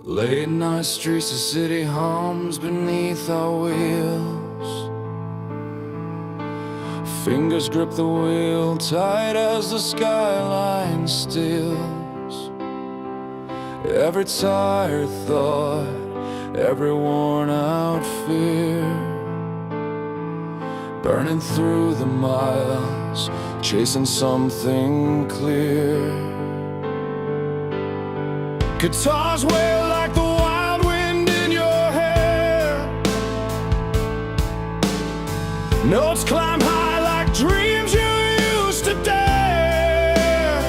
Late night streets, the city hums beneath our wheels. Fingers grip the wheel tight as the skyline stills. Every tired thought, every worn out fear, burning through the miles, chasing something clear. Guitars wail like the wild wind in your hair. Notes climb high like dreams you used to dare.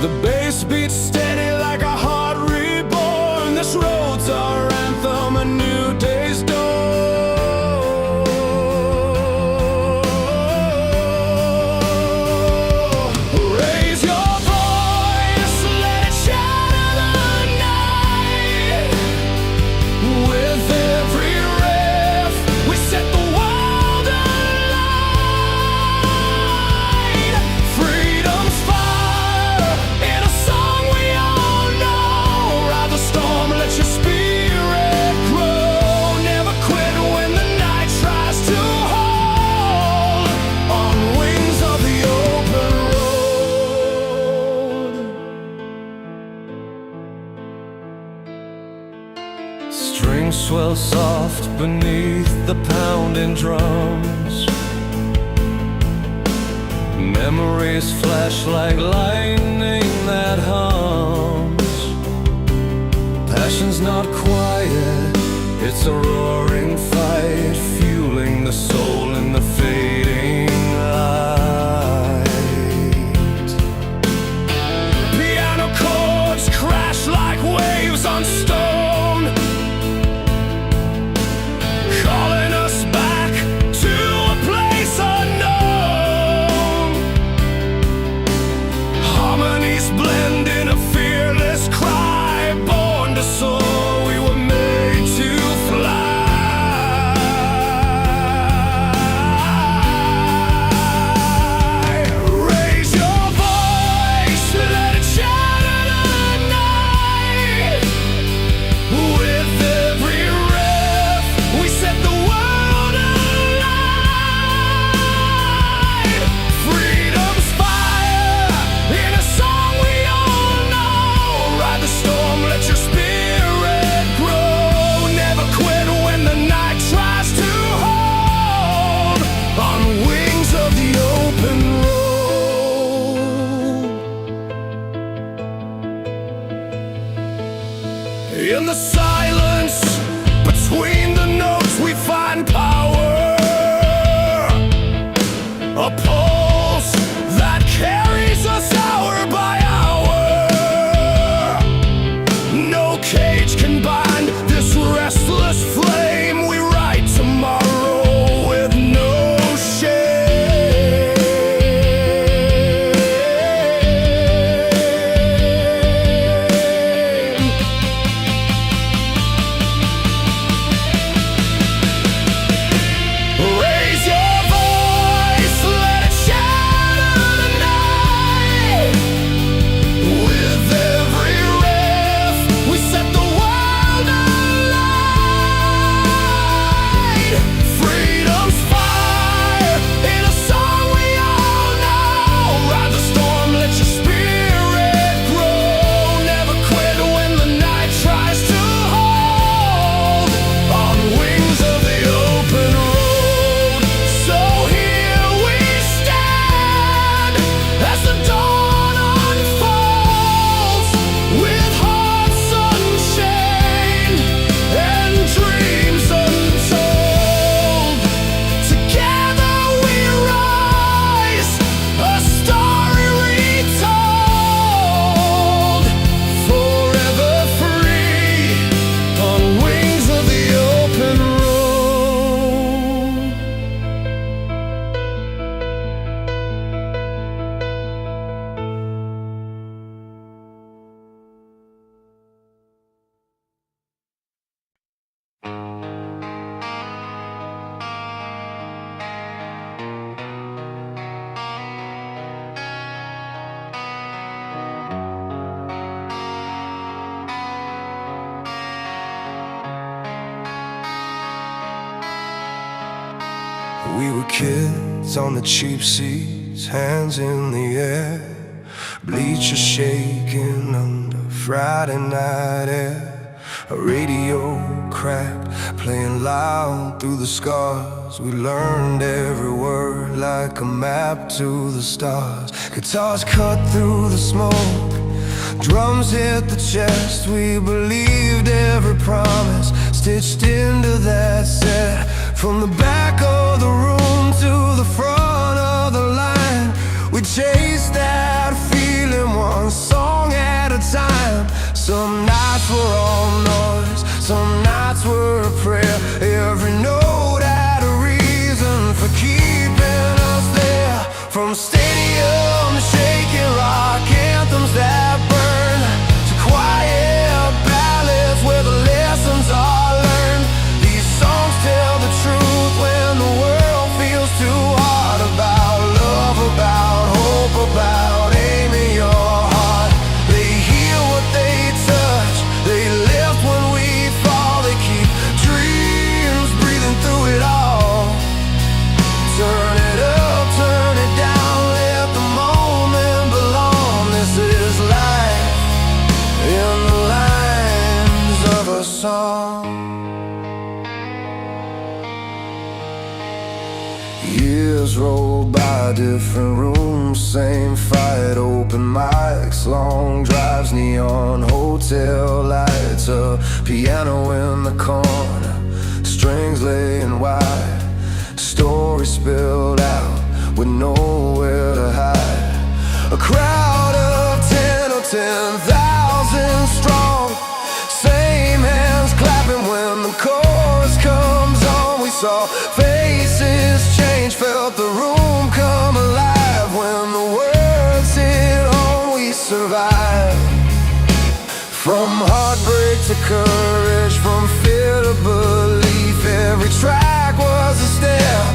The bass beats steady like a heart reborn. This road's our anthem, a new day's dawn. Strings swell soft beneath the pounding drums. Memories flash like lightning that hums. Passion's not quiet, it's a roaring fight, fueling the soul in the fading light. Piano chords crash like waves on stone, blend in a fearless cry, born to soar, we were made to fly. We were kids on the cheap seats, hands in the air, bleachers shaking under Friday night air. A radio cracked, playing loud through the scars. We learned every word like a map to the stars. Guitars cut through the smoke, drums hit the chest. We believed every promise stitched into that set. From the back of the room to the front of the line, we chased that feeling one song at a time. Some nights were all noise, some nights were a prayer. Every note had a reason for keeping us there. From stadium to shaking rock anthems that burn, to quiet ballads where the lessons are learned. These songs tell the truth when the world feels too hard. About love, about hope, about aiming your heart. They heal what they touch, they lift when we fall. They keep dreams breathing through it all. Turn it up, turn it down, let the moment belong. This is life in the lines of a song. Years roll by, different rooms, same fight. Open mics, long drives, neon hotel lights. A piano in the corner, strings laying wide. Story spilled out with nowhere to hide. A crowd of 10 or 10,000 strong, same hands clapping when the chorus comes on. We saw faces change, felt the room come alive. When the words hit home, we survived. From heartbreak to courage, from fear to belief, every track was a step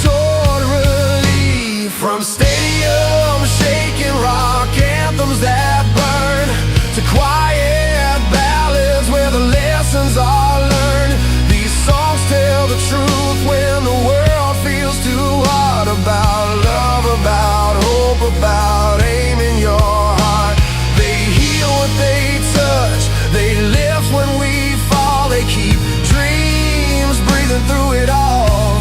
toward relief. From stadium shaking rock anthems that burn, to quiet ballads where the lessons are learned. These songs tell the truth when the world feels too hard. About love, about hope, about aiming your heart. They heal what they touch, they lift when we fall. They keep dreams breathing through it all.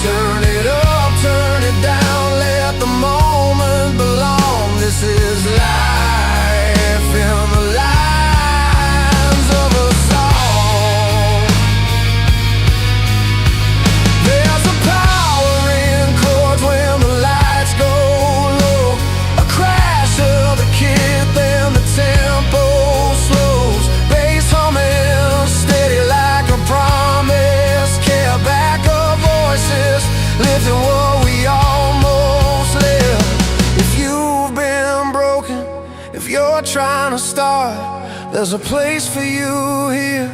Turn it up, turn it down, let the moment belong. This is life in the lines of a song. There's a power in chords when the lights go low. A crash of the kid, then the tempo slows. Bass humming steady like a promise. Care back of voices lifting what we almost left. If you've been broken, if you're trying to start, there's a place for you here,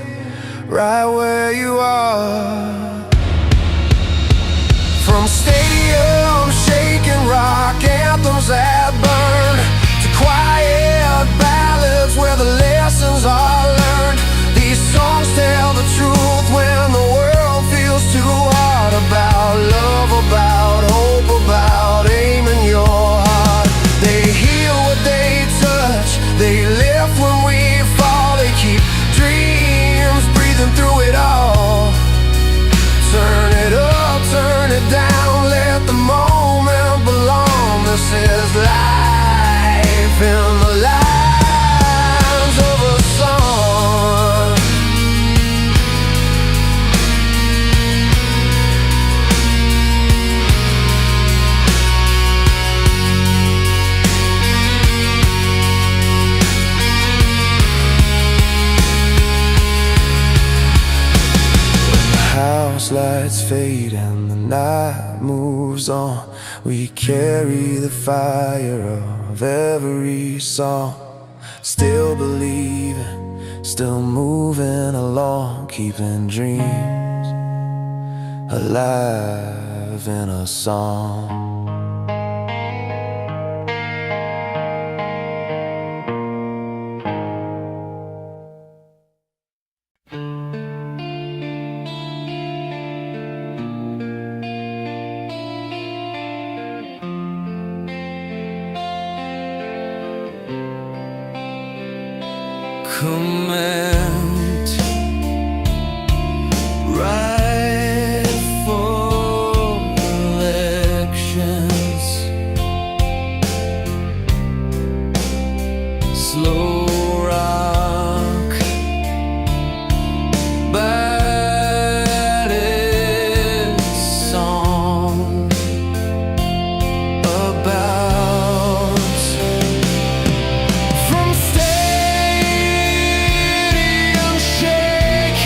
right where you are. From stadium shaking rock anthems that burn, to quiet ballads where the lessons are learned. These songs tell the truth when the world feels too hard. About love, about hope, about aiming your heart. They heal what they touch, they lift when we fall. They keep dreams breathing through it all. Turn it up, turn it down, let the moment belong. This is life in the lines of a song. House lights fade and the night moves on. We carry the fire of every song. Still believing, still moving along, keeping dreams alive in a song. command, rightful elections, slow rock, Ballads song about from stadium shaking,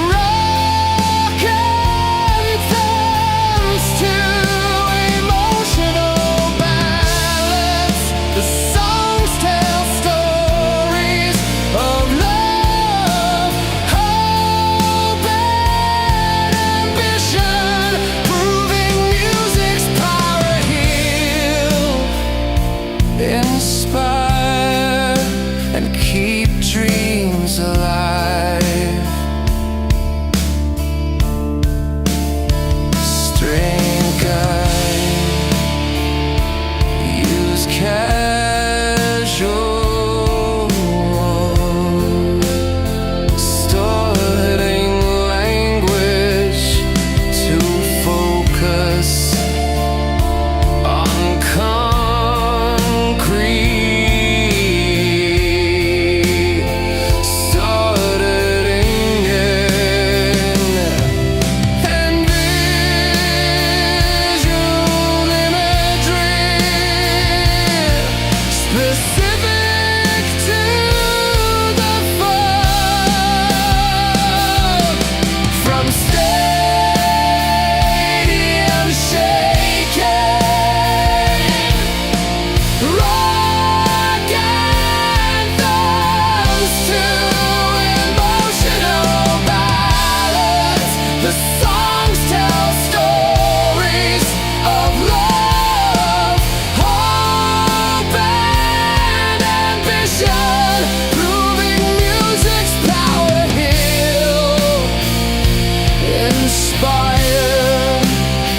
rock anthems to emotional ballads. The songs tell stories of love, hope, and ambition, proving music's power. Heal, inspire, and keep dreams alive. String guide, use casual, starting language to focus on concrete, started in and visual imagery specific to the folk. From stadium shaking, rock anthems to emotional ballads. The songs tell stories of love, hope, and ambition, proving music's power. Heal, inspire,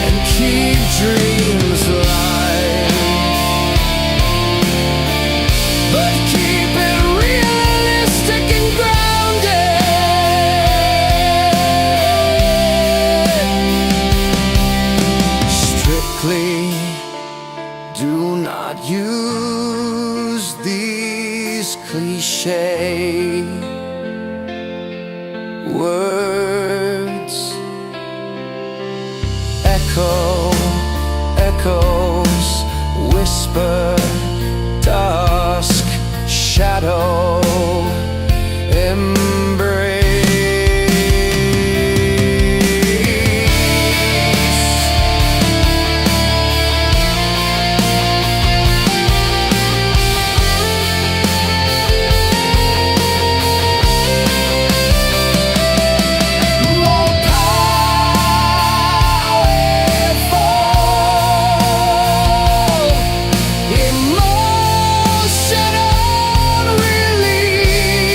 and keep dreams alive. But keep it realistic and grounded. Strictly do not use these cliché words. Echoes, whisper, dusk, shadow, more powerful, emotional release.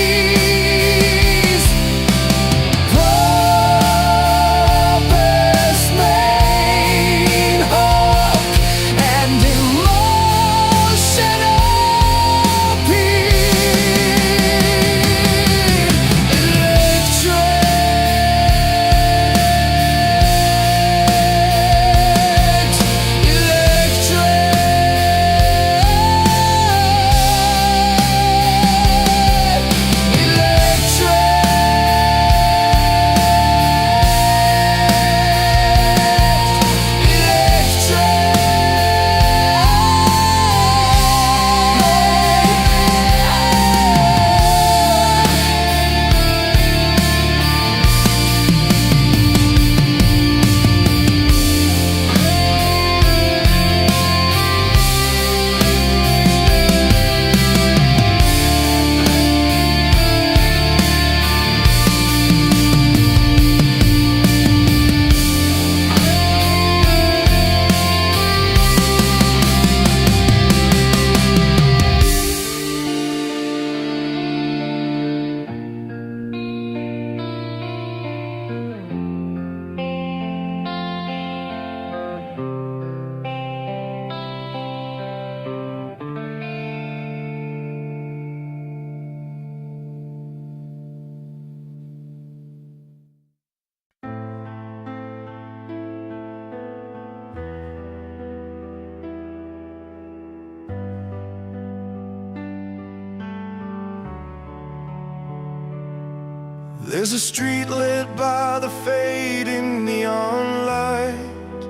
There's a street lit by the fading neon light,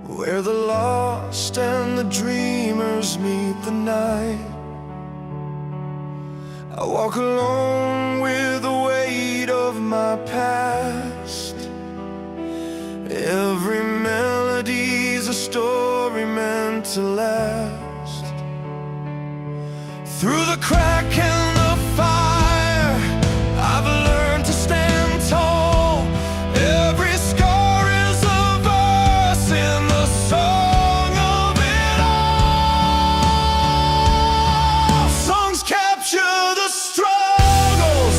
where the lost and the dreamers meet the night. I walk alone with the weight of my past. Every melody's a story meant to last. Through the crack and the fire, I've learned to stand tall. Every scar is a verse in the song of it all. Songs capture the struggles,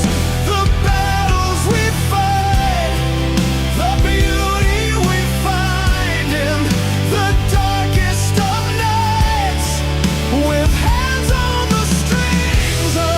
the battles we fight, the beauty we find in the darkest of nights. With hands on the strings of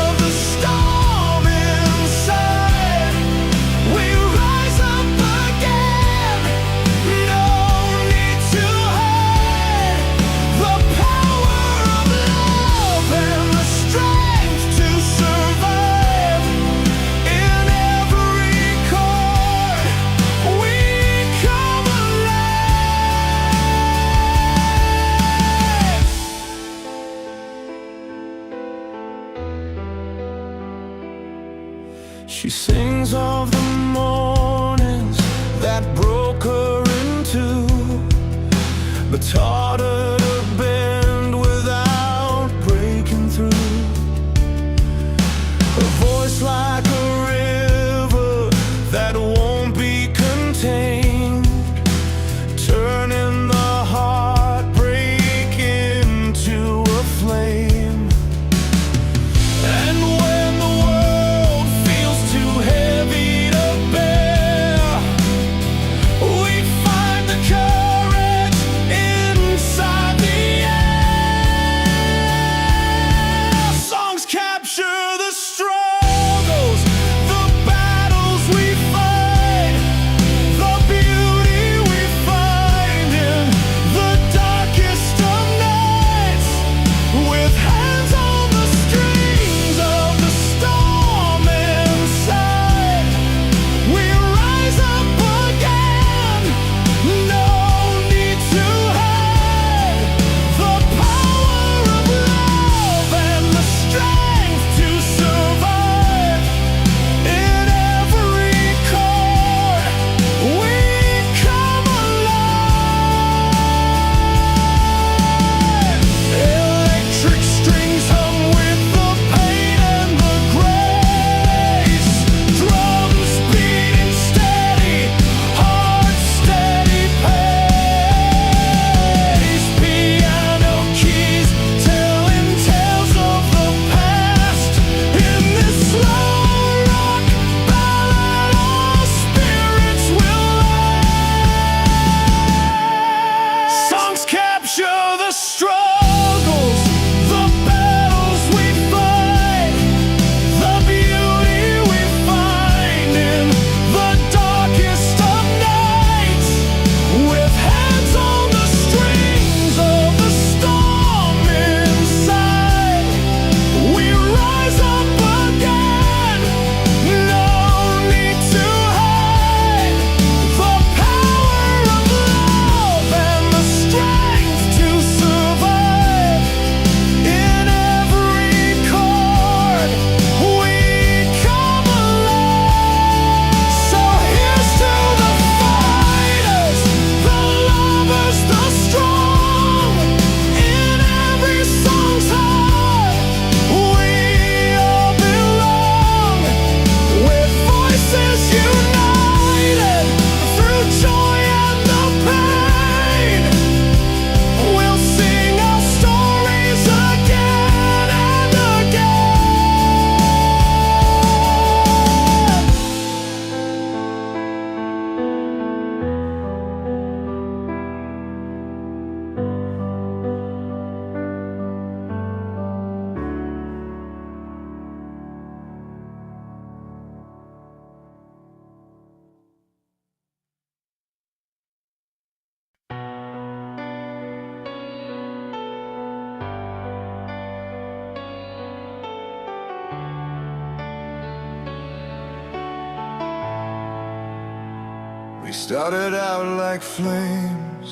started out like flames,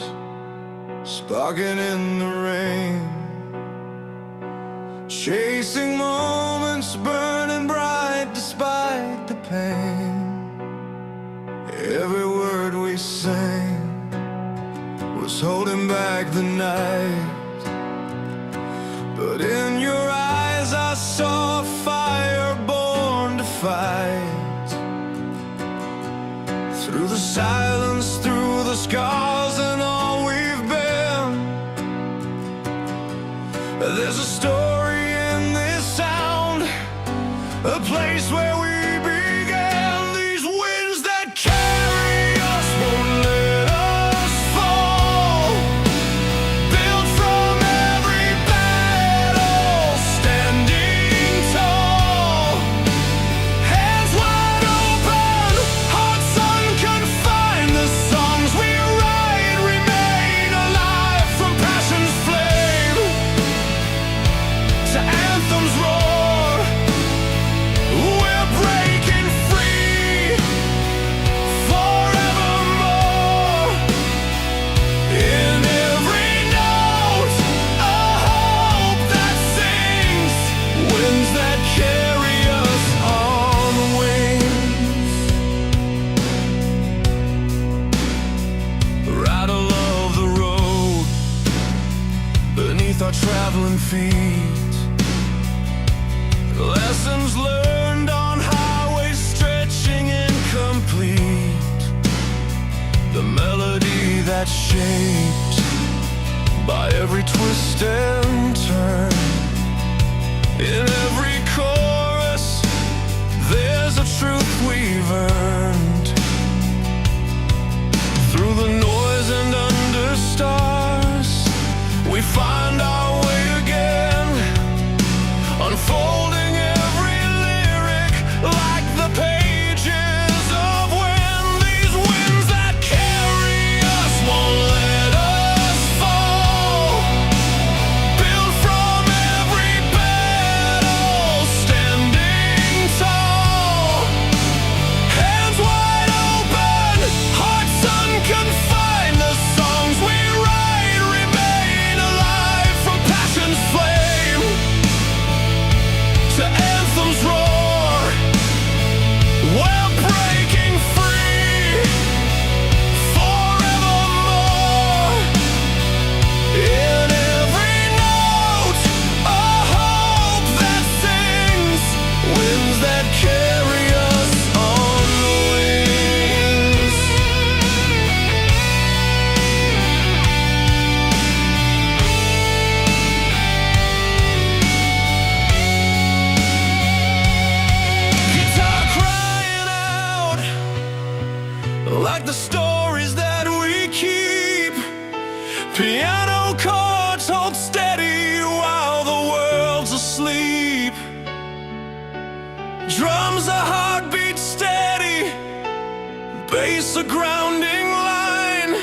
sparking in the rain, chasing moments, burning bright despite the pain. Every word we sang was holding back the night, but in your eyes I saw a fire born to fight. Through the silence, through the scars and all we've been, there's a story in this sound, a place where we began. These winds that carry us won't let us fall, built from every battle, standing tall, hands wide open, hearts unconfined. The songs we write remain alive, from passion's flame to anthems roar. We're breaking free forevermore. In every note, a hope that sings, winds that carry us on wings. Rattle of the road beneath our traveling feet, lessons learned on highways stretching incomplete. The melody that's shaped by every twist and turn. In every chorus, there's a truth we've earned. Through the noise and under stars, we find our way again, unfolding every lyric like the pages of when. These winds that carry us won't let us fall, built from every battle, standing tall, hands wide open, hearts unconfined. The songs we write remain alive, from passion's flame to anthems roar. We're breaking free forevermore. In every note, a hope that sings, winds that carry us on wings. Guitar crying out like the stories that we keep. Piano chords hold steady while the world's asleep. Drums a heartbeat steady, bass a grounding line.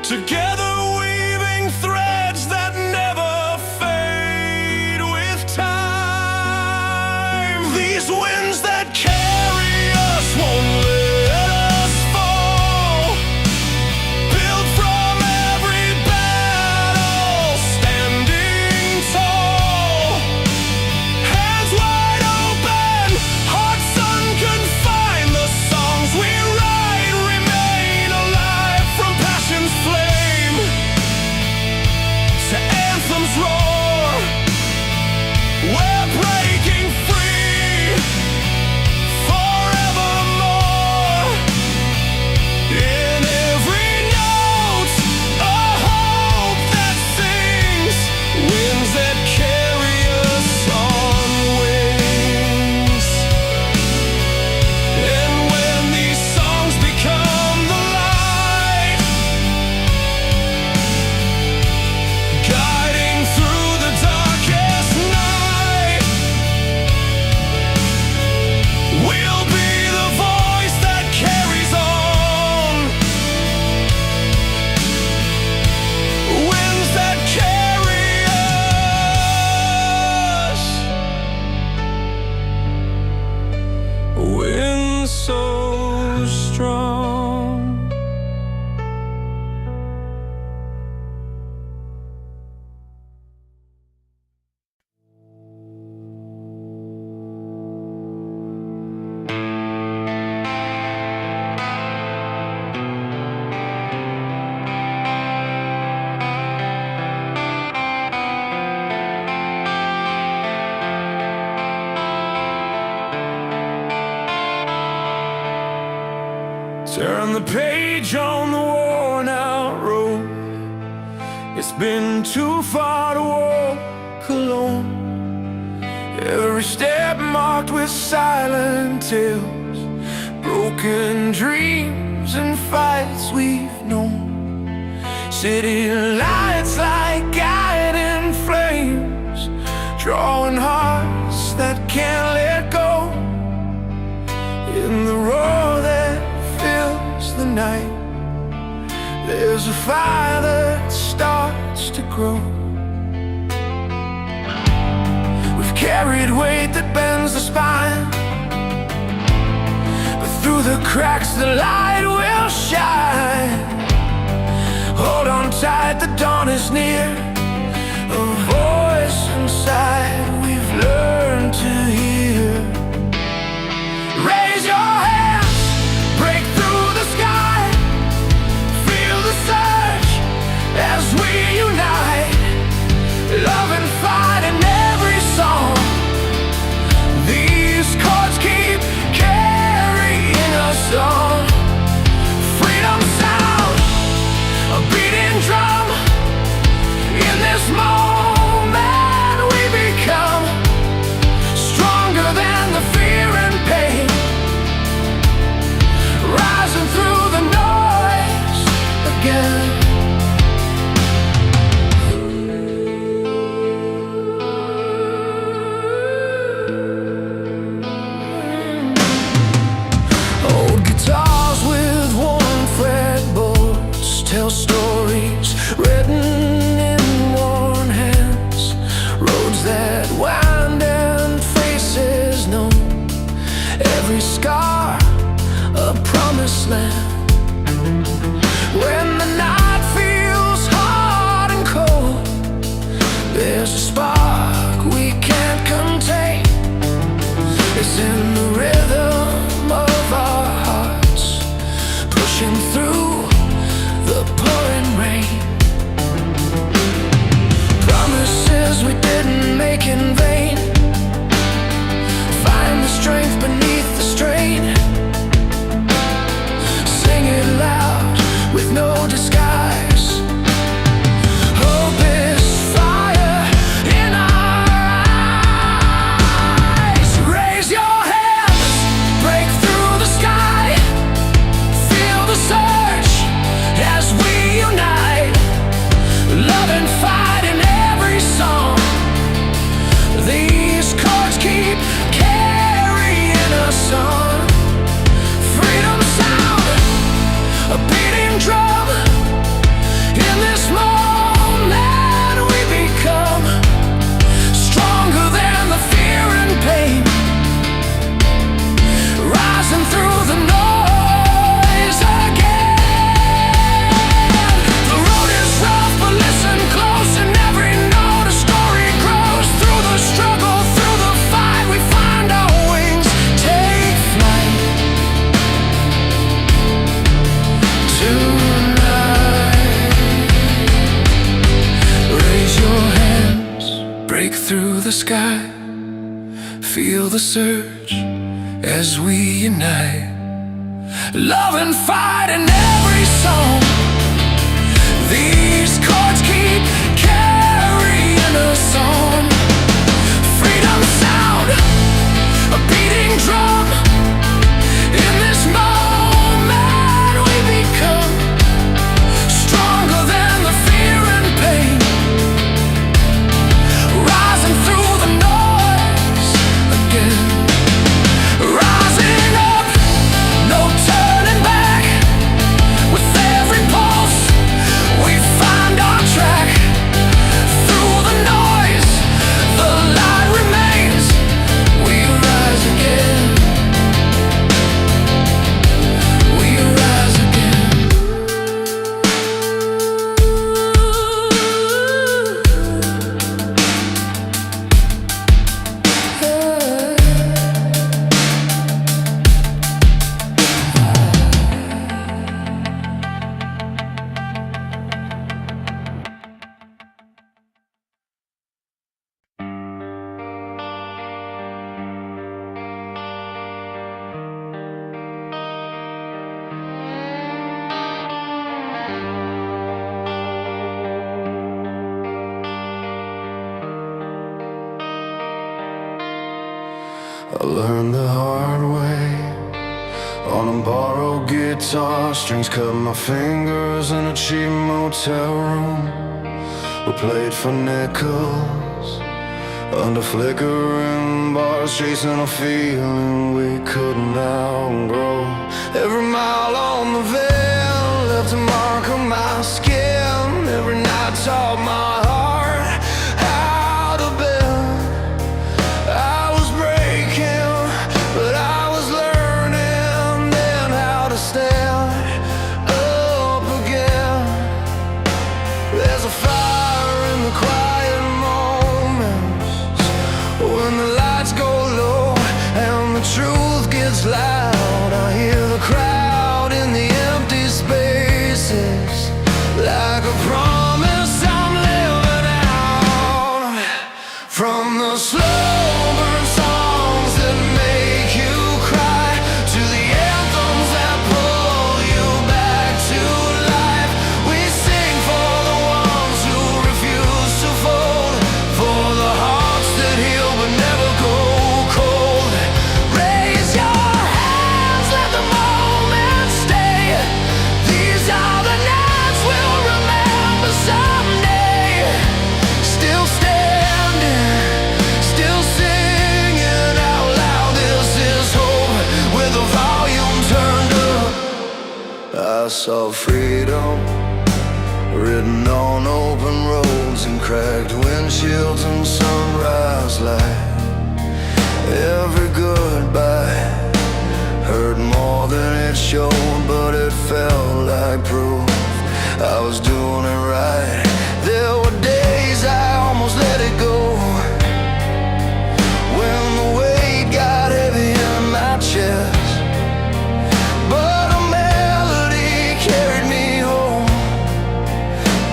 Together weaving threads that never fade with time. These winds that carry us won't let us fall, built from every battle, standing tall, hands wide open, hearts unconfined. The songs we write remain alive, from passion's flame Turn the page on the worn out road. It's been too far to walk alone. Every step marked with silent tales, broken dreams and fights we've known. City lights like guiding flames, drawing hearts that can't let go. In the roar that fills the night, there's a fire that starts to grow. We've carried weight that bends the spine, but through the cracks the light will shine. Hold on tight, the dawn is near. A voice inside we've learned to hear. Raise your hands, break through the sky. Feel the surge as we unite. Love and fight in every song. These chords keep carrying us on. Freedom sound, a beating drum. In this moment we become stronger than the fear and pain, rising through the noise again. Old guitars with worn fretboards tell stories written in worn hands. Roads that wind and faces known. Every scar a promised land. When the night feels hard and cold, there's a spark we can't contain. It's in the rhythm of our hearts, pushing through the pouring rain. Promises we didn't make in vain. Find the strength beneath the strain. Sing it loud with no disguise. Hope is fire in our eyes. Raise your hands, break through the sky. Feel the surge as we unite. Love and fight in every song. These chords keep carrying us on. Freedom sound, a beating drum. In this moment we become stronger than the fear and pain, rising through the noise again. The road is rough, but listen close. In every note a story grows. Through the struggle, through the fight, we find our wings. Take flight tonight. Raise your hands, break through the sky. Feel the surge as we unite. Love and fight in every song. These chords keep carrying us on. Freedom sound, a beating drum. In this moment we become stronger than the fear and pain, rising through the noise again. Rising up, no turning back. With learned the hard way on a borrowed guitar. Strings cut my fingers in a cheap motel room. We played for nickels under flickering bars, chasing a feeling we couldn't outgrow. Every mile on the van left a mark on my skin. Every night taught my heart how to bend. I was breaking, but I was learning then how to stand up again. There's a fire in the quiet moments when the lights go low and the truth gets loud. I hear the crowd in the empty spaces, like a promise I'm living out. From the slow burn songs that make you cry, to the anthems that pull you back to life, we sing for the ones who refuse to fold, for the hearts that heal but never go cold. Raise your hands, let the moment stay. These are the nights we'll remember someday. Still standing, still singing out loud. This is hope with the volume turned up. I saw freedom written on open roads and cracked windshields and sunrise light. Every goodbye hurt more than it showed, but it felt like proof I was doing it right. There were days I almost let it go, when the weight got heavy in my chest, but a melody carried me home,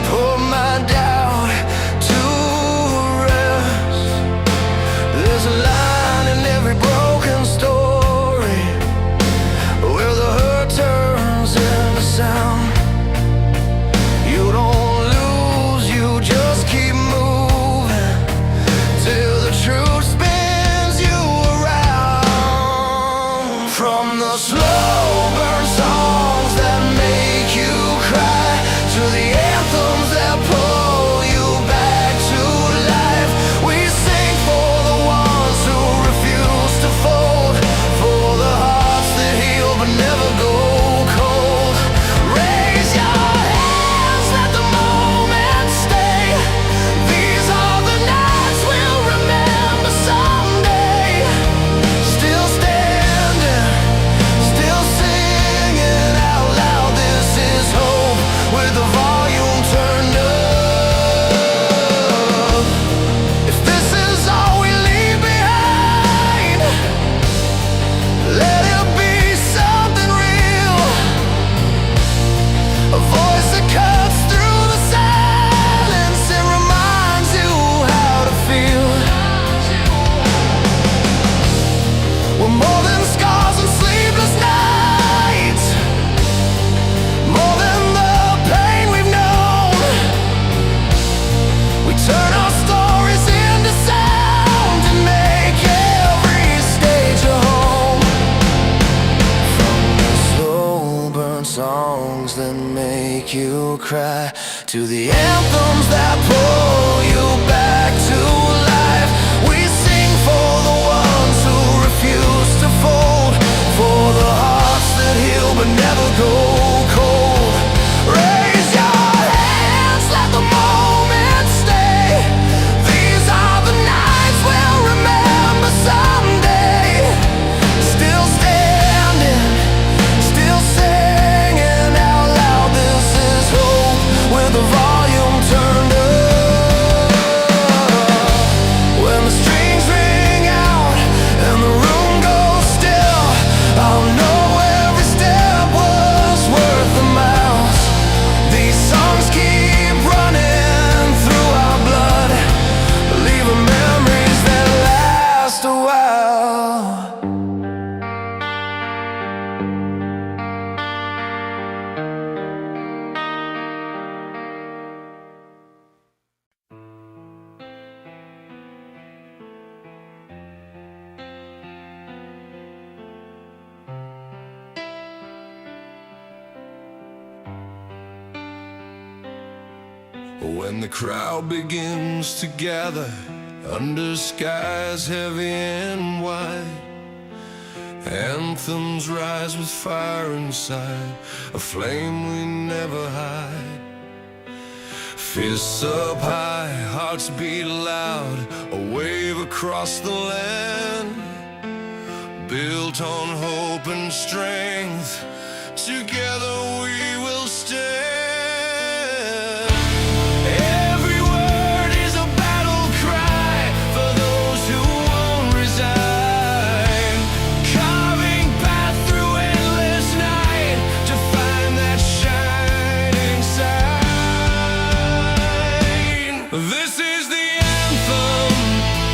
put my doubt to rest. There's a line in every broken story where the hurt turns into sound. You don't lose, you just keep moving till the truth spins you around. From the slow burn songs that make you cry, to the anthems that pull you back to life, we sing for the ones who refuse to fold, for the hearts that heal but never go cold. Raise your hands, let the moment stay. These are the nights we'll remember someday. Still standing, still singing out loud. This is hope with the volume turned up. If this is all we leave behind, let it be something real, a voice that cuts through the silence and reminds you how to feel. We're more than scars and sleepless nights, more than the pain we've known. We turn our stories into sound and make every stage a home. From the slow burn songs that make you cry, to the anthems that pull you back to life, we sing for the ones who refuse to fold, for the hearts that heal but never go cold. Raise your hands, let the moment stay. These are the nights we'll remember someday. Still standing, still singing out loud. This is hope with the volume turned up. When the crowd begins to gather under skies heavy and wide, anthems rise with fire inside, a flame we never hide. Fists up high, hearts beat loud, a wave across the land, built on hope and strength. Together we will stand. This is the anthem,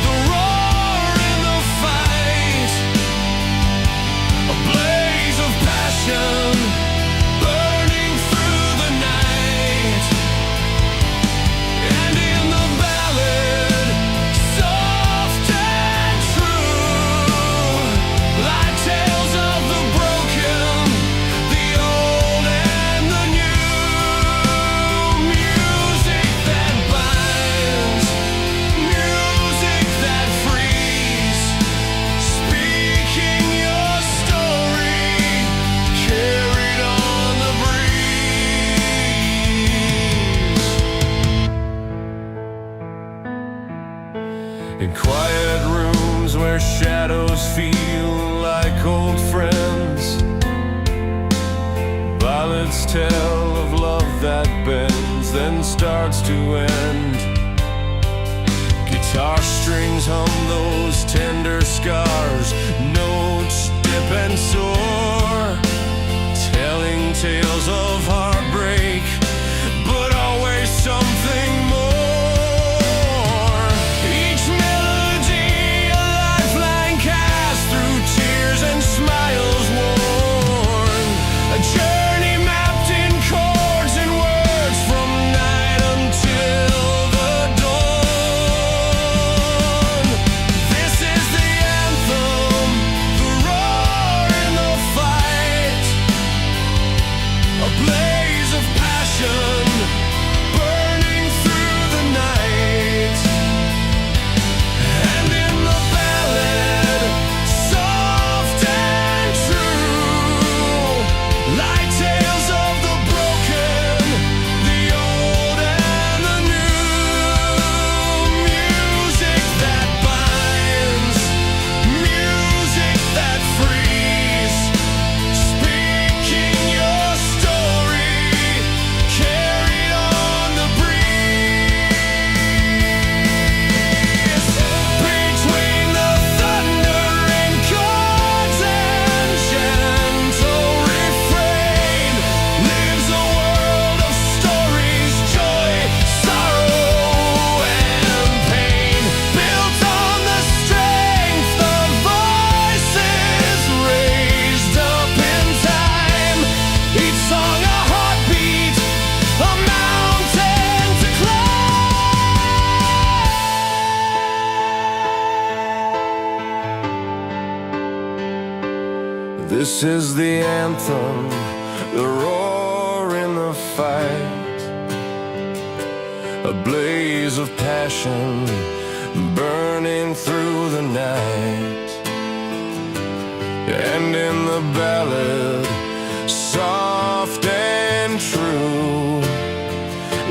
the roar in the fight, a blaze of passion burning through the night. And in the ballad, soft and true, like tales of the broken, the old and the new, music that binds, music that frees, speaking your story, carried on the breeze. In quiet rooms where shadows feel like old friends, ballads tell of love that bends, then starts to end. Guitar strings hum those tender scars, notes dip and soar, telling tales of heartbreak, but always something more. Each melody a lifeline cast through tears and smiles worn, a journey mapped in chords and words from night until the dawn. This is the anthem, the roar in the fight, a blaze of passion burning through the night. And in the ballad, soft and true, like tales of the broken, the old and the new, music that binds, music that frees, speaking your story, carried on the breeze. Between the thundering chords and gentle refrain lives a world of stories, joy, sorrow, and pain, built on the strength of voices raised up in time. Each song a heartbeat, a mountain to climb. This is the anthem, the roar in the fight, a blaze of passion burning through the night. And in the ballad, soft and true,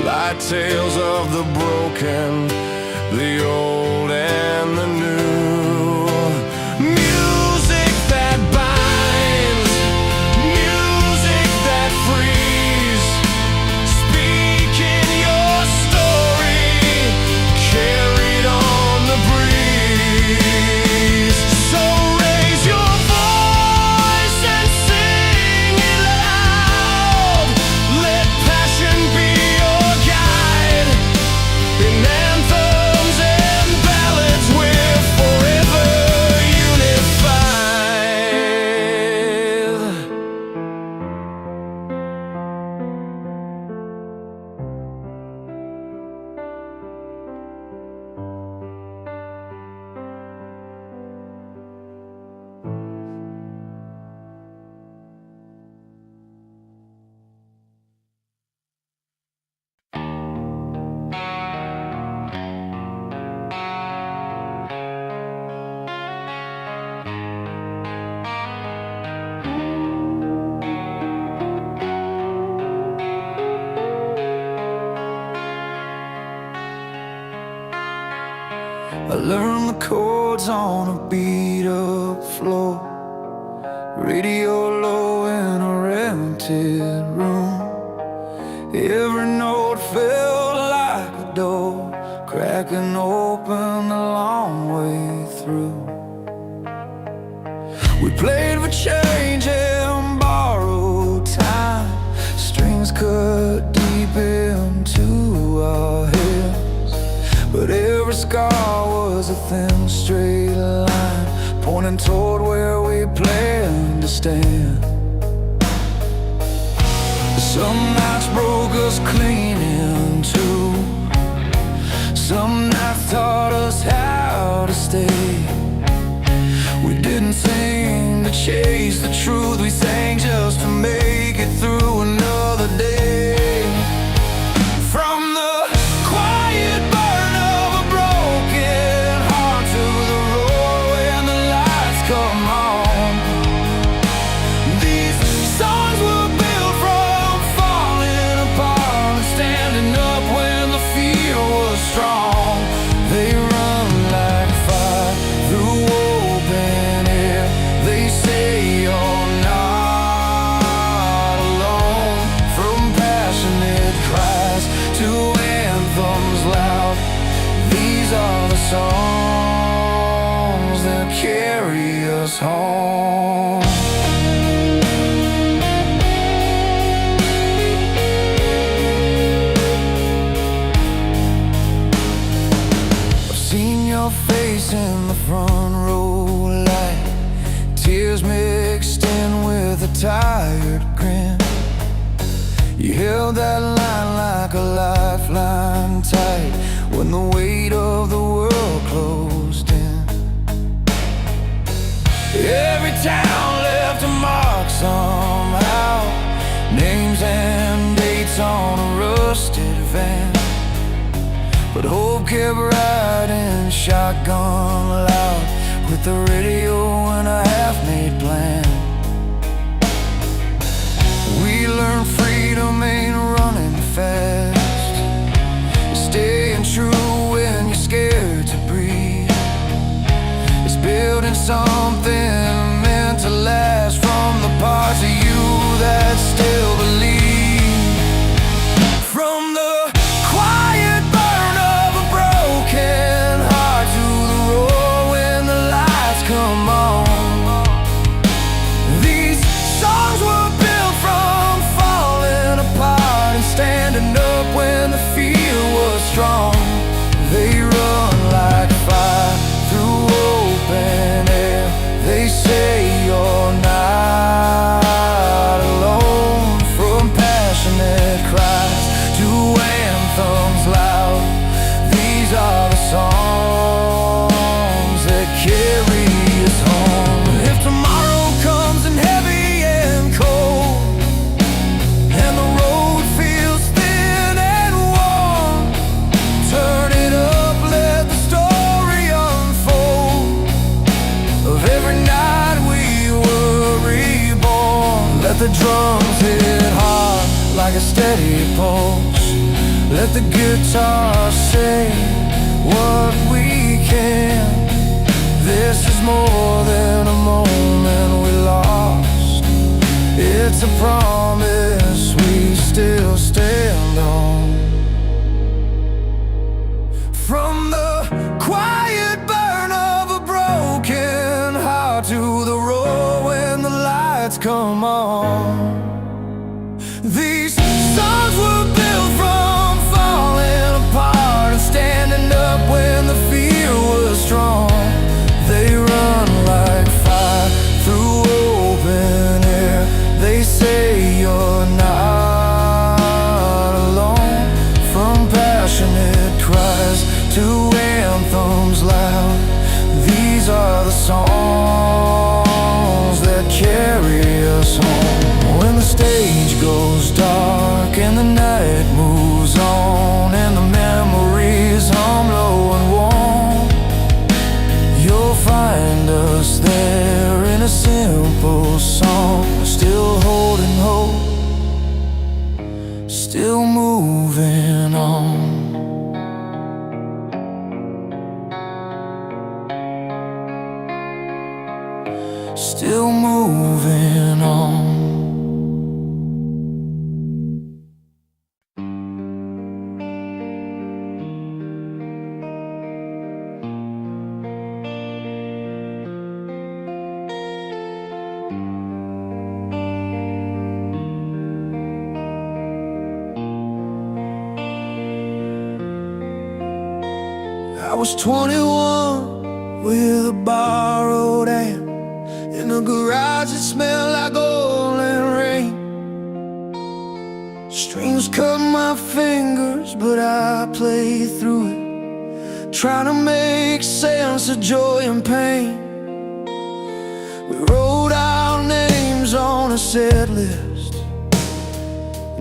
like tales of the broken, the old and the new. Music that binds, music that frees, speaking your story, carried on the breeze. So raise your voice and sing it loud. Let passion be your guide, an anthem I learned the chords on a beat-up floor, radio low in a rented room. Every note felt like a door cracking open the long way through. We played for change and borrowed time, strings cut deep into our heads, but every scar was a thin straight line pointing toward where we planned to stand. Some nights broke us clean in two, some nights taught us how to stay. We didn't sing to chase the truth, we sang just to make it through another day. From the quiet burn of a broken heart to the roar when the lights come on. These songs were built from falling apart and standing up when the fear was strong. They run like fire through open air. They say you're not alone. From passionate cries to anthems loud, these are the songs that carry us home. Seen your face in the front row light, tears mixed in with a tired grin. You held that line like a lifeline tight when the weight of the world closed in. Every town left a mark somehow, names and dates on a rusted van, but hope kept riding shotgun loud with the radio and a half-made plan. We learned freedom ain't running fast, it's staying true when you're scared to breathe. It's building something meant to last from the parts of you that still believe. From the quiet burn of a broken heart to the roar when the lights come on. These songs were built from falling apart and standing up when the fear was strong. They run like fire through open air. They say you're not alone. From passionate cries to anthems loud, these are the songs that carry us home. If tomorrow comes in heavy and cold and the road feels thin and warm, turn it up, let the story unfold of every night we were reborn. Let the drums hit hard like a steady pulse, let the guitar say what we can. This is more than a moment we lost, it's a promise we still stand on. From the quiet burn of a broken heart to the roar when the lights come on. These songs were built from falling apart and standing up when the fear was strong. They run like fire through open air. They say you're not alone. From passionate cries to anthems loud, these are the songs that carry us home. When the stage goes dark and the night moves on and the memories hum low and warm, you'll find us there in a simple song, still holding hope, still moving on. still moving on. I was 21 with a borrowed amp. In the garage it smelled like oil and rain. Strings cut my fingers, but I played through it, trying to make sense of joy and pain. We wrote our names on a set list,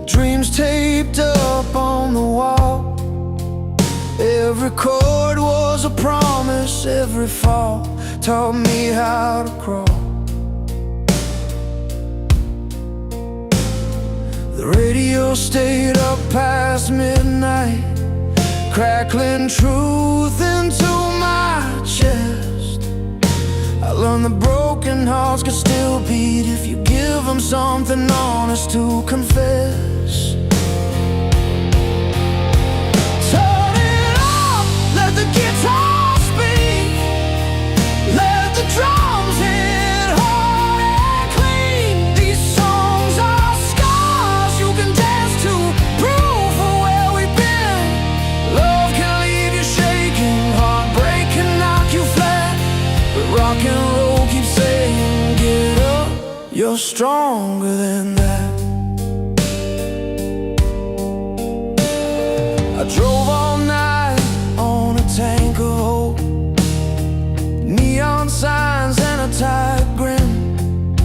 dreams taped up on the wall. Every chord was a promise, every fall taught me how to crawl. The radio stayed up past midnight, crackling truth into my chest. I learned that broken hearts could still beat if you give them something honest to confess. The guitar speak, let the drums hit hard and clean. These songs are scars you can dance to, proof of where we've been. Love can leave you shaking, heartbreak can knock you flat, but rock and roll keeps saying, get up, you're stronger than that. I drove all night on a tank of hope, neon signs and a tight grin.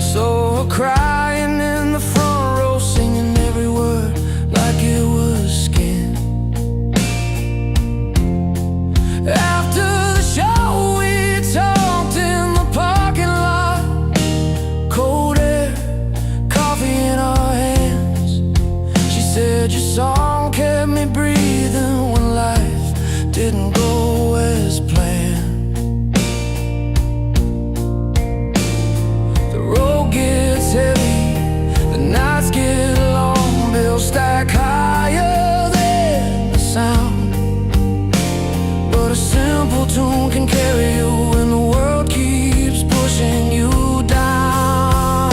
Saw her crying in the front row, singing every word like it was skin. After the show we talked in the parking lot, cold air, coffee in our hands. She said your song kept me breathing when life didn't go as planned. The road gets heavy, the nights get long, bills stack higher than the sound. But a simple tune can carry you when the world keeps pushing you down.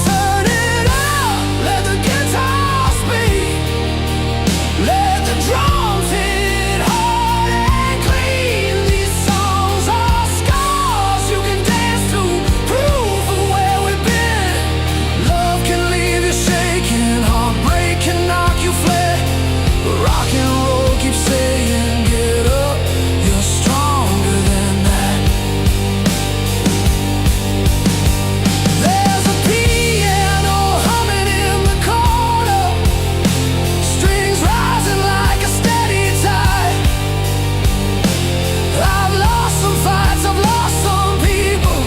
Turn it up, let the guitar speak, let the drums hit hard and clean. These songs are scars you can dance to, proof of where we've been. Love can leave you shaking, heartbreak can knock you flat, but rock and roll keeps saying, get up, you're stronger than that. There's a piano humming in the corner, strings rising like a steady tide. I've lost some fights, I've lost some people,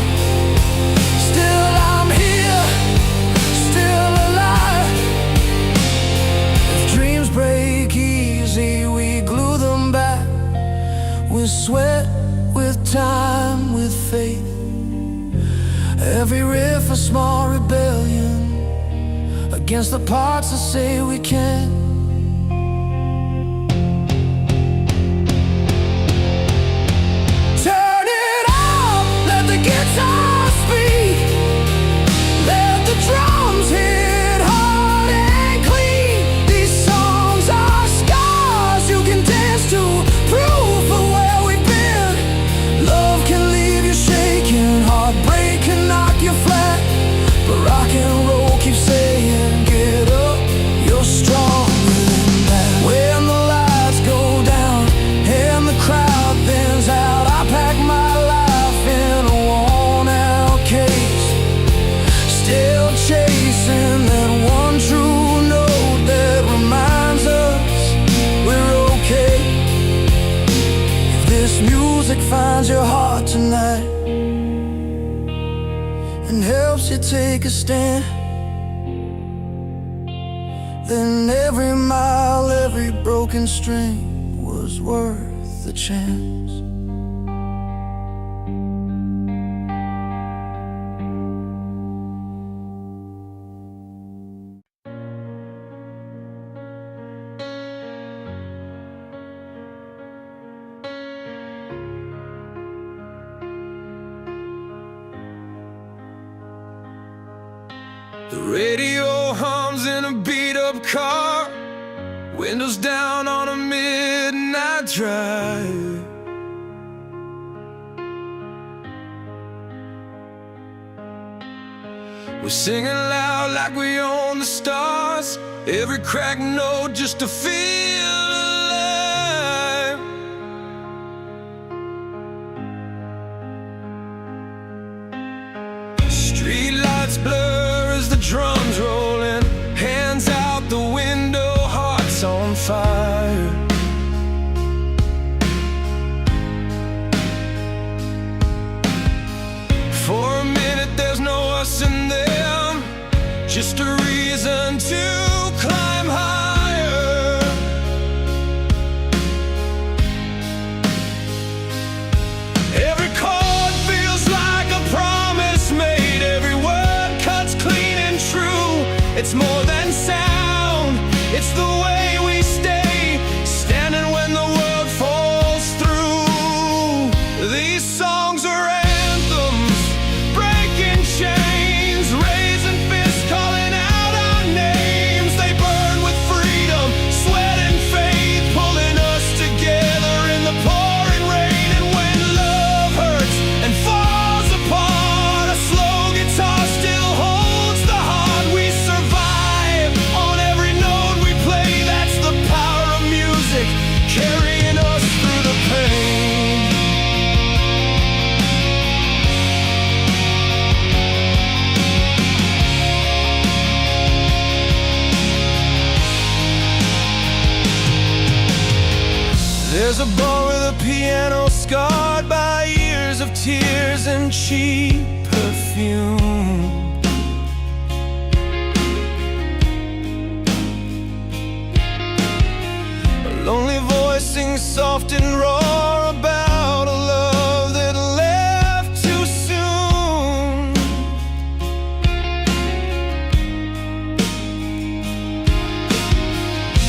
still I'm here, still alive. If dreams break easy, we glue them back with sweat, with time, with faith. Every riff a small rebellion against the parts that say we can't. Turn it up, let the guitar speak, let the drums hit hard and clean. These songs are scars you can dance to, proof of where we've been. Love can leave you shaking, heartbreak can knock you flat, but rock and roll keeps saying, get up, you're stronger than that. When the lights go down and the crowd thins out, I pack my life in a worn-out case, still chasing that one true note that reminds us we're okay. If this music finds your heart tonight and helps you take a stand, then every mile, every broken string was worth the chance. The radio hums in a beat-up car, windows down on a midnight drive. We're singing loud like we own the stars, every cracked note just to feel alive. Street lights blur as the drums roll in, hands out the window, hearts on fire. For a minute there's no us and them, just a reason to climb higher. Every chord feels like a promise made, every word cuts clean and true. It's more than sound, it's the way we stay, standing when the world falls through. These songs are anthems, breaking chains, raising fists, calling out our names. They burn with freedom, sweat and faith, pulling us together in the pouring rain. And when love hurts and falls apart, a slow guitar still holds the heart. We survive on every note we play. That's the power of music, carrying us through the pain. There's a bar with a piano scarred by years of tears and cheap perfume. A lonely voice sings soft and raw about a love that left too soon.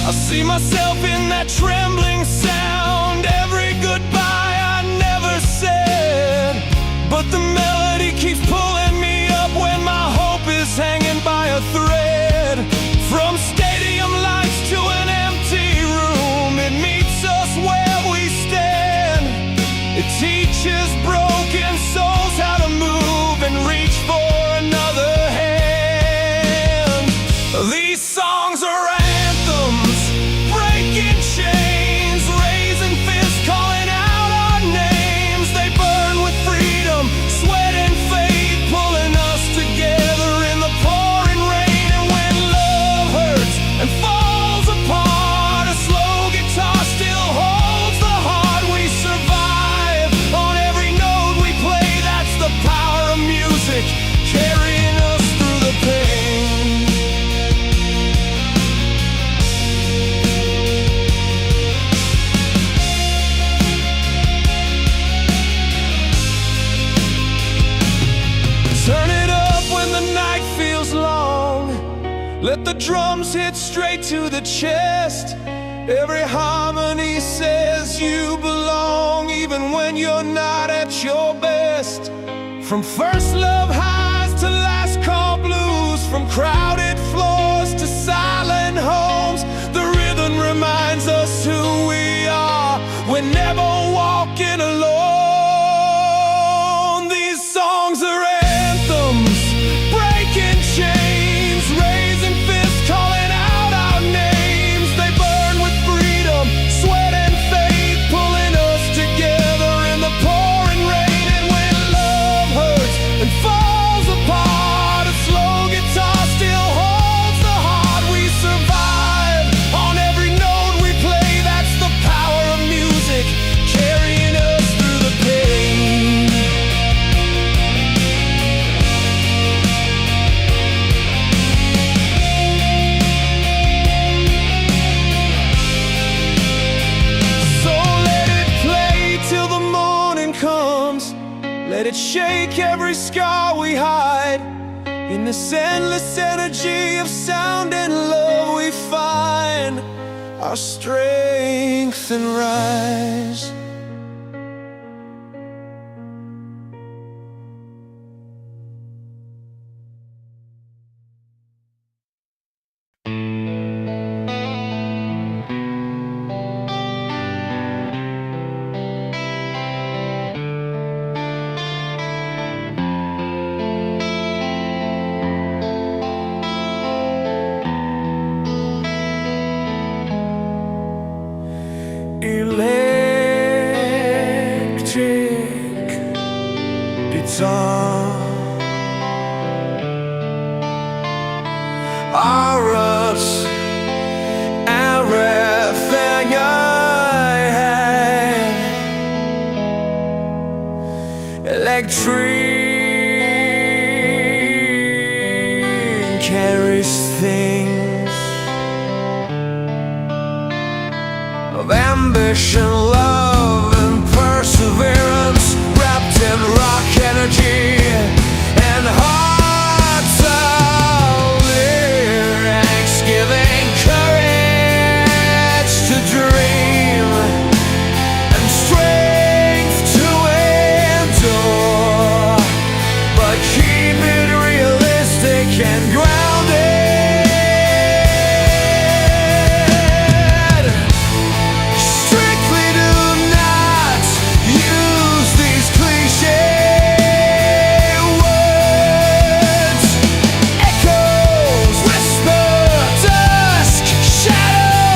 I see myself in that trembling sound, every goodbye I never said. But the melody keeps pulling me up when my hope is hanging by a thread. From stadium lights to an empty room, it meets us where we stand. It teaches broken souls how to move and reach for another hand. These songs are anthems, breaking chains, raising fists, calling out our names. They burn with freedom, sweat and faith, pulling us together in the pouring rain. And when love hurts and falls apart, a slow guitar still holds the heart. We survive on every note we play. That's the power of music, carrying us through the pain. Turn it up when the night feels long, let the drums hit straight to the chest. Every harmony says you belong, even when you're not at your best. From first love highs to last call blues, from crowded floors to silent homes, the rhythm reminds us who we are. We're never walking alone. These songs are anthems, breaking chains, raising fists, calling out our names. They burn with freedom, sweat and faith, pulling us together in the pouring rain. And when love hurts and falls apart, a slow guitar still holds the heart. We survive on every note we play. That's the power of music, carrying us through the pain. So let it play till the morning comes, let it shake every scar we hide. In this endless energy of sound and love, we find our strength and rise. chorus, everything I had. Electric carries things of ambition, love, and perseverance, wrapped in rock energy and hearts of lyrics, giving courage to dream and strength to endure, but keep it realistic and grounded. Strictly do not use these cliche words. Echoes, whisper, dusk, shadow,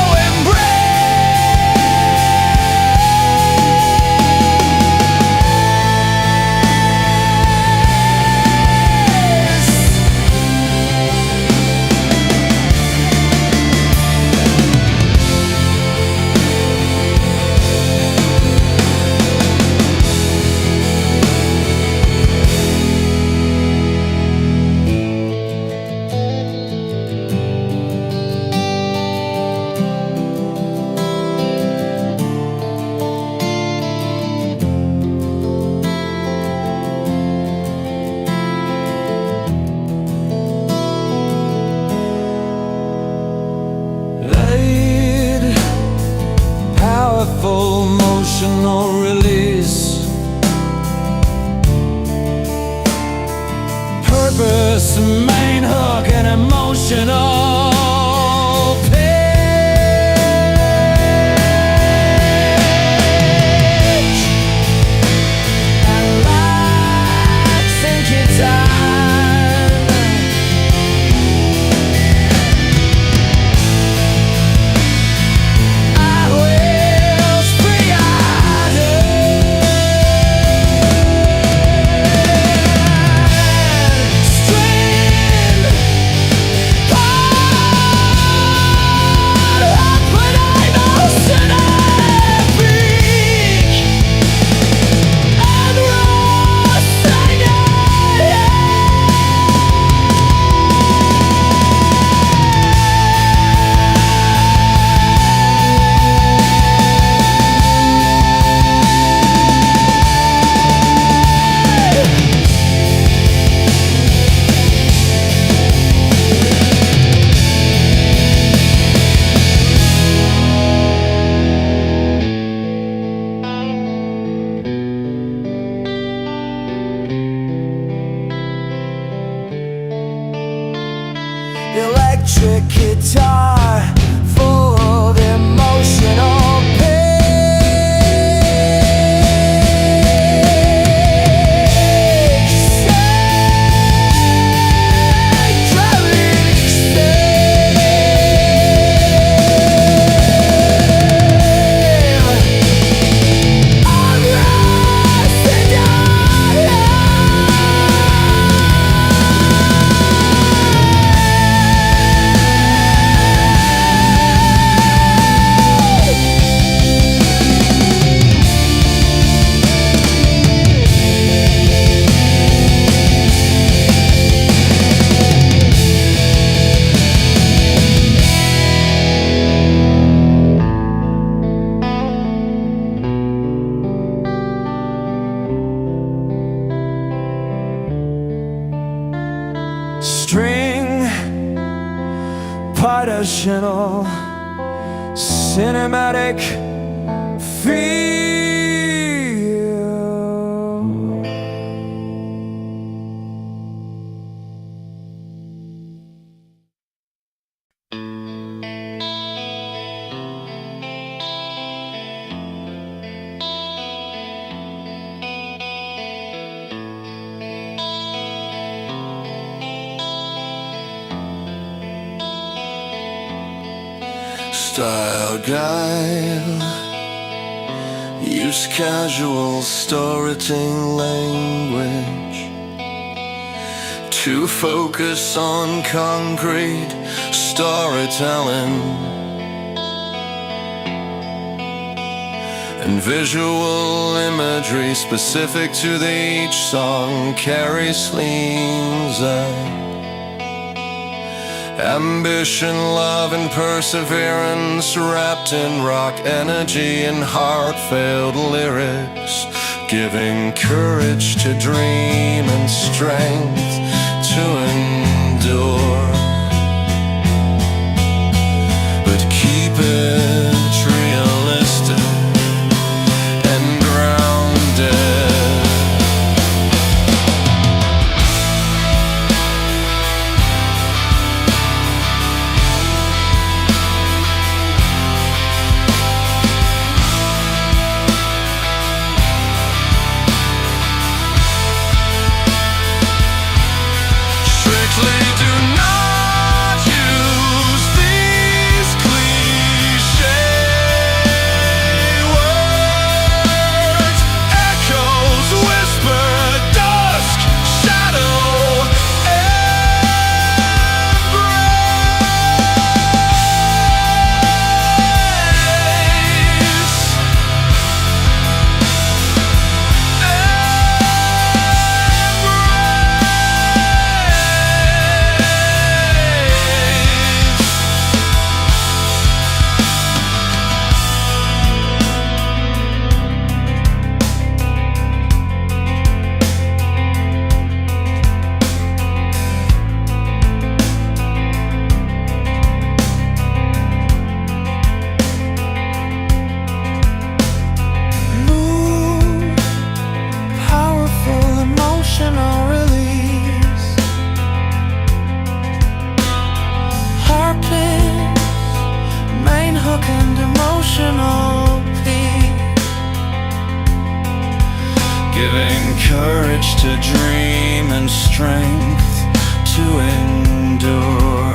light, powerful emotional release, purpose, main hook, and emotional pitch, and lights and guitar. I will speak out. Strain, but I know that I speak and rusting electric guitar full of emotional pitch. Driving I'm rusting down. String, partitional, cinematic feel. Style guide, use casual storytelling language to focus on concrete storytelling and visual imagery specific to each song carries slings out. Ambition, love, and perseverance wrapped in rock energy and heartfelt lyrics, giving courage to dream and strength to endure. But keep it realistic and grounded. Giving courage to dream and strength to endure.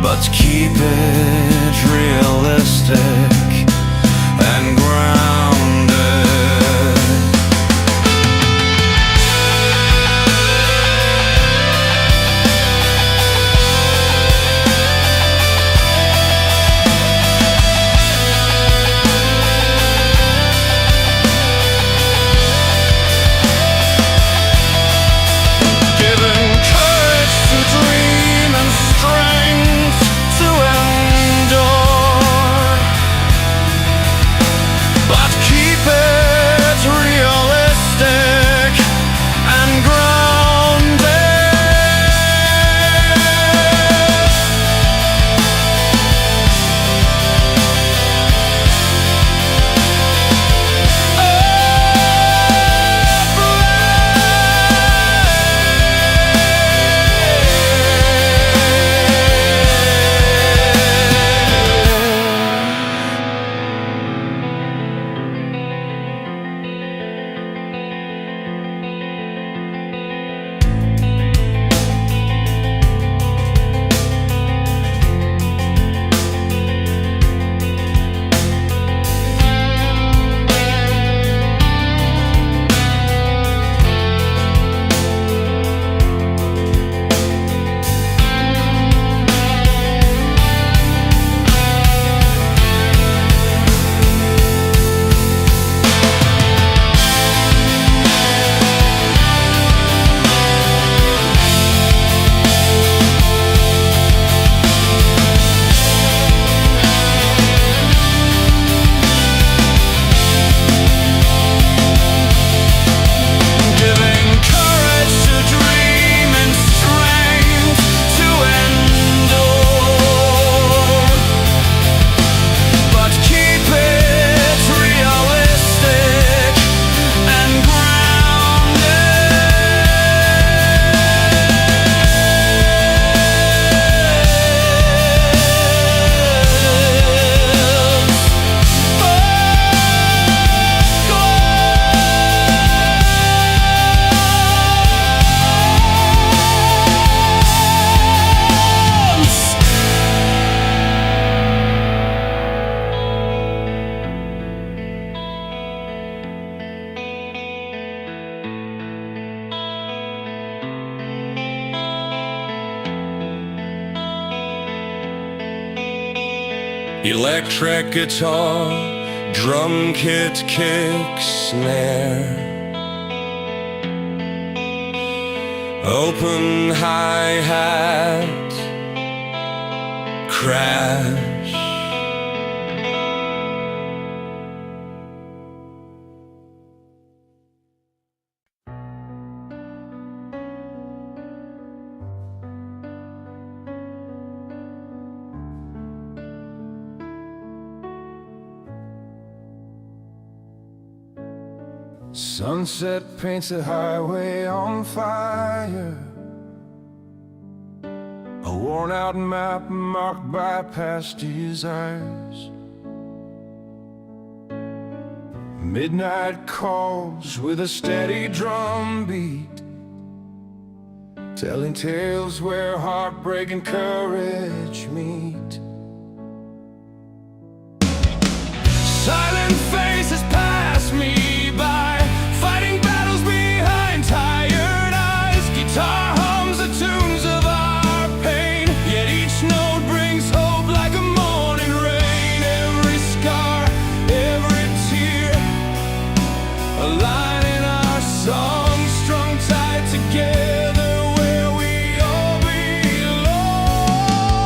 But keep it realistic and grounded. Electric guitar, drum kit, kick, snare, open hi-hat, crash. Sunset paints the highway on fire, a worn-out map marked by past desires. Midnight calls with a steady drum beat, telling tales where heartbreak and courage meet. Silent faces pass me by, fighting battles behind tired eyes. Guitar hums the tunes of our pain, yet each note brings hope like a morning rain. Every scar, every tear, a line in our song, strung tight together where we all belong.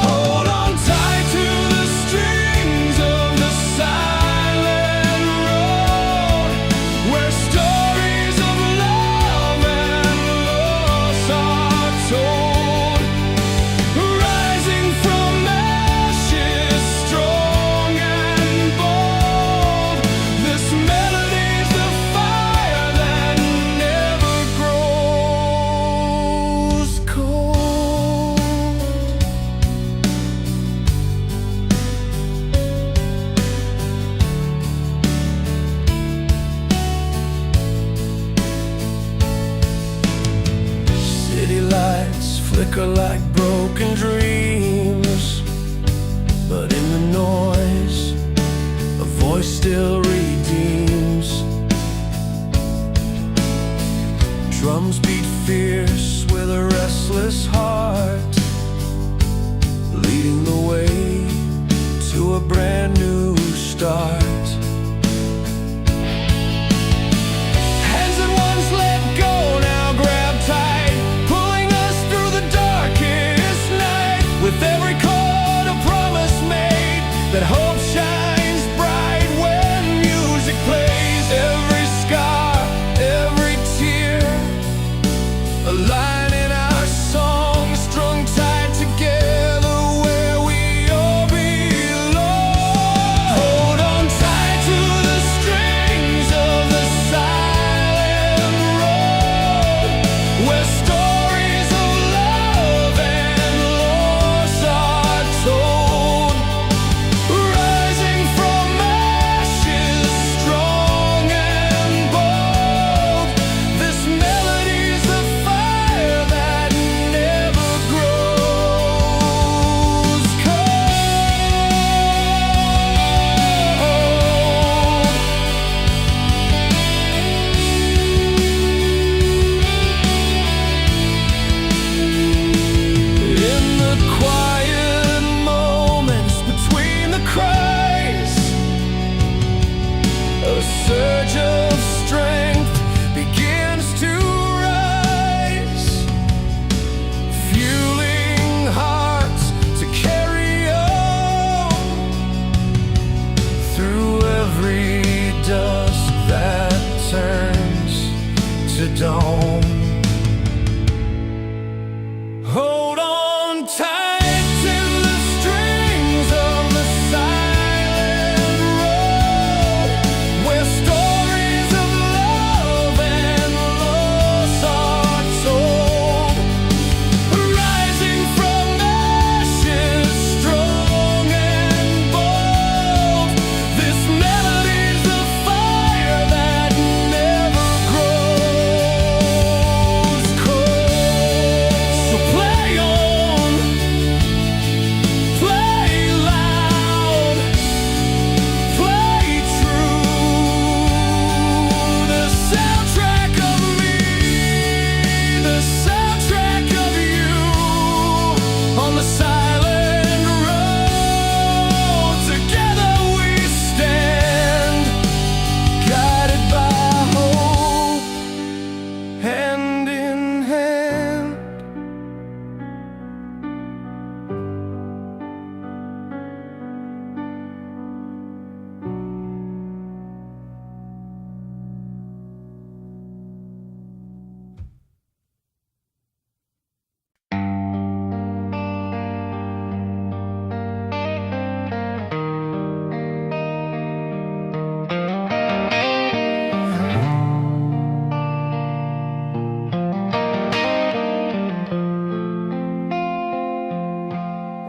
Hold on tight to the strings of the silent road.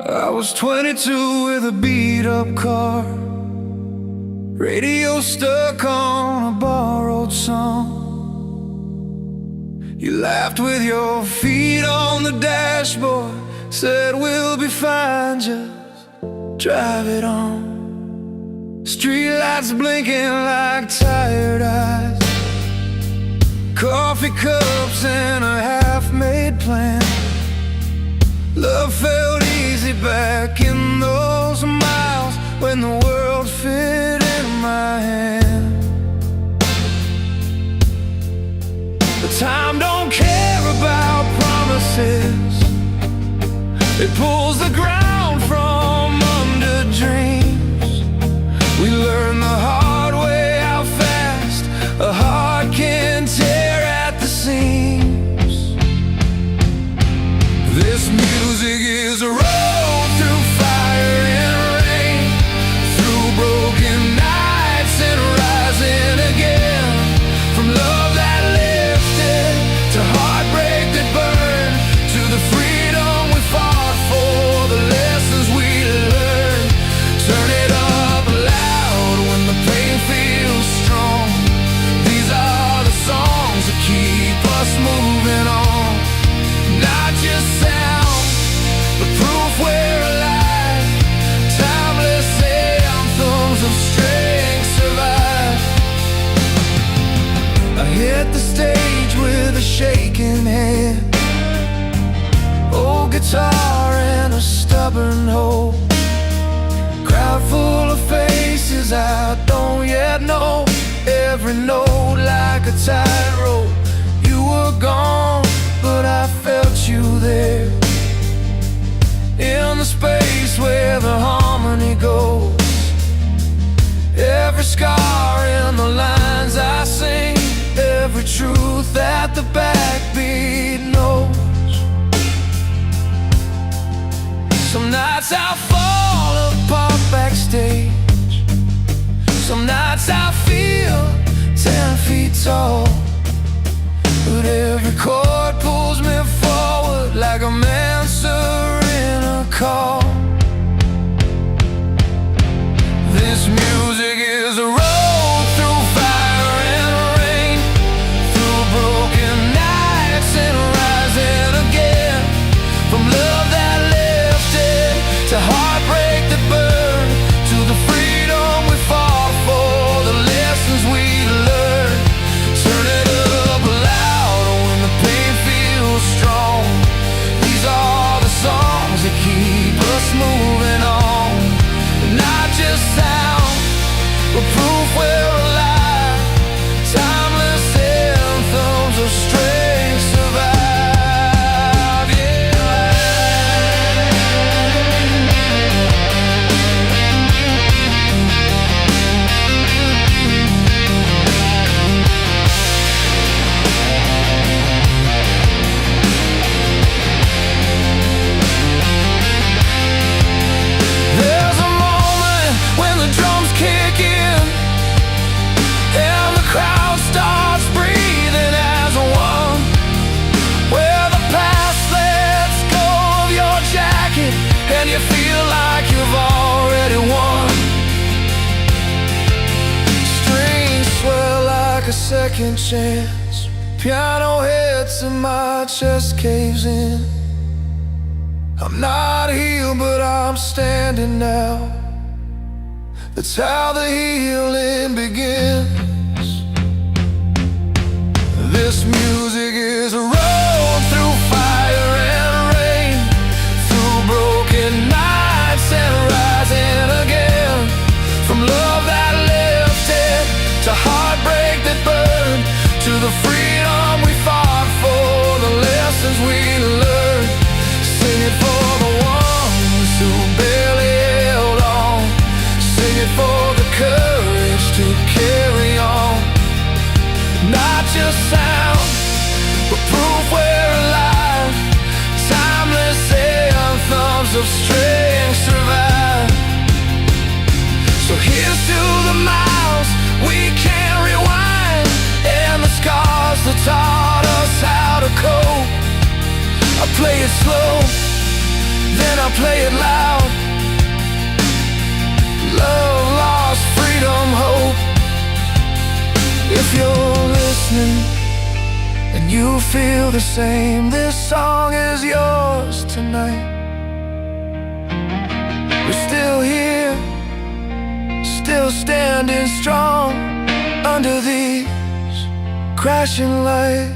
I was 22 with a beat-up car, radio stuck on a borrowed song. You laughed with your feet on the dashboard, said we'll be fine, just drive it on. Streetlights blinking like tired eyes, coffee cups and a half-made plan. Love felt easy back in those miles when the world fit in my hand. But time don't care about promises, it pulls the ground from under dreams. We learn the hard way how fast a heart can tear at the seams. This music is a road through fire and rain, through broken nights and rising again. From love that lifted to heartbreak that burned, to the freedom we fought for, the lessons we learned. Turn it up loud when the pain feels strong. These are the songs that keep us moving on. Not just sound, but proof we're alive. Timeless anthems of strength survive. I hit the stage with a shaking hand, old guitar and a stubborn hope. Crowd full of faces I don't yet know, every note like a tightrope. You were gone, but I felt you there, in the space where the harmony goes. Every scar in the lines I sing, every truth that the backbeat knows. Some nights I fall apart backstage, some nights I feel 10 feet tall. But every chord pulls me forward like I'm answering a call. This music is a road through fire and rain, through broken nights and rising again. From love that lifted to heartbreak that burned, to the freedom we fought for, the lessons we learned. Turn it up loud when the pain feels strong. These are the songs that keep us moving on. Not just sound, but proof we're alive. Timeless anthems of strength survive, yeah. There's a moment when the drums kick in and the crowd starts breathing as one, where the past lets go of your jacket and you feel like you've already won. Strings swell like a second chance, piano hits and my chest caves in. I'm not healed, but I'm standing now. That's how the healing begins. This music is a road through fire and rain, through broken nights and rising again. From love that lifted to heartbreak that burned, to the freedom we fought for, the lessons we learned. Sing it for the ones who barely held on, sing it for the courage to carry on. Not just sound, but proof we're alive. Timeless anthems of strength survive. So here's to the miles we can't rewind, and the scars that taught us how to cope. I play it slow, then I'll play it loud. Love, loss, freedom, hope. If you're listening and you feel the same, this song is yours tonight. We're still here, still standing strong under these crashing lights.